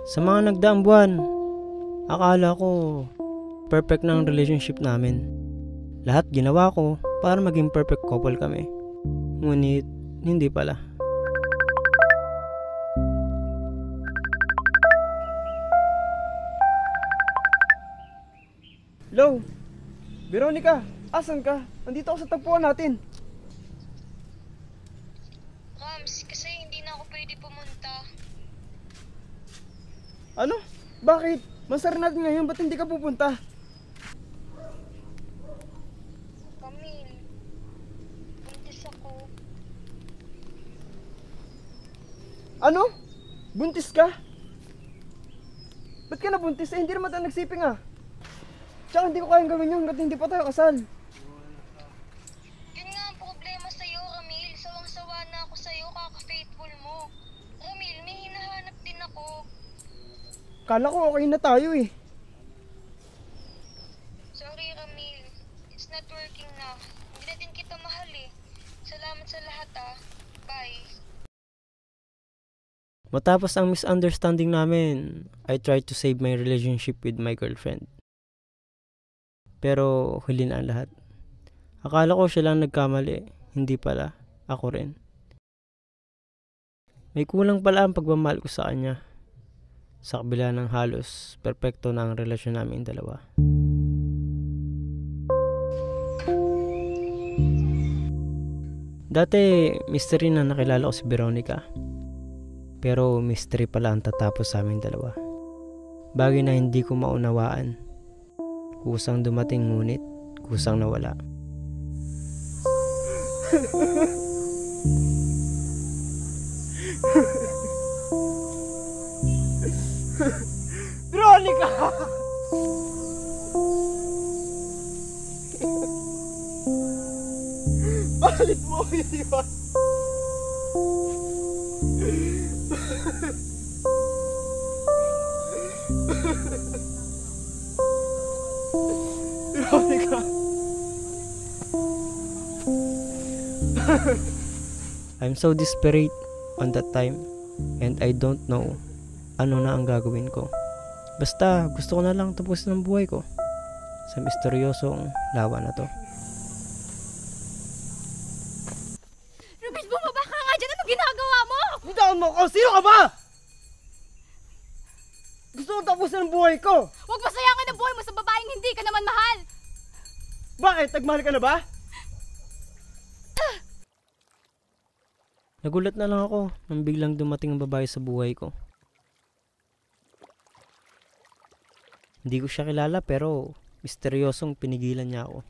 Sa mga nagdaang buwan, akala ko perfect na ang relationship namin. Lahat ginawa ko para maging perfect couple kami. Ngunit, hindi pala. Hello? Veronica, asan ka? Nandito ako sa tagpuan natin. Rams, kasi hindi na ako pwede pumunta. Ano? Bakit? Masara natin ngayon, ba't hindi ka pupunta? Camille, buntis ako. Ano? Buntis ka? Ba't ka nabuntis? Hindi naman tayo nagsiping ah. Tsaka hindi ko kayang gawin yun hanggat hindi pa tayo kasal. Yun nga ang problema sa'yo, Ramil. Sawang-sawa na ako sa'yo, kaka-faithful mo. Ramil, may hinahanap din ako. Kala ko okay na tayo eh. Sorry, Ramil. It's not working na. Hindi na din kita mahal eh. Salamat sa lahat ah. Bye. Matapos ang misunderstanding namin, I tried to save my relationship with my girlfriend. Pero huli na ang lahat. Akala ko siya lang nagkamali, hindi pala, ako rin. May kulang pala ang pagmamahal ko sa kanya. Sa kabila ng halos, perpekto na ang relasyon namin dalawa. Dati, mystery na nakilala ko si Veronica. Pero mystery pala ang tatapos sa aming dalawa. Bagay na hindi ko maunawaan. Kusang dumating ngunit kusang nawala. Veronica! Bakit mo ako iniwan? Veronica! I'm so desperate on that time and I don't know ano na ang gagawin ko. Basta gusto ko na lang tapusin ang buhay ko sa misteryosong lawa na to. Rubiz, bumaba ka nga dyan! Ano ginagawa mo? Bitawan mo ako! Sino ka ba? Gusto ko tapusin ang buhay ko! Huwag masayangin ang buhay mo sa babaeng hindi ka naman mahal! Bakit? Nagmahal ka na ba? Nagulat na lang ako nang biglang dumating ang babae sa buhay ko. Hindi ko siya kilala pero misteryosong pinigilan niya ako.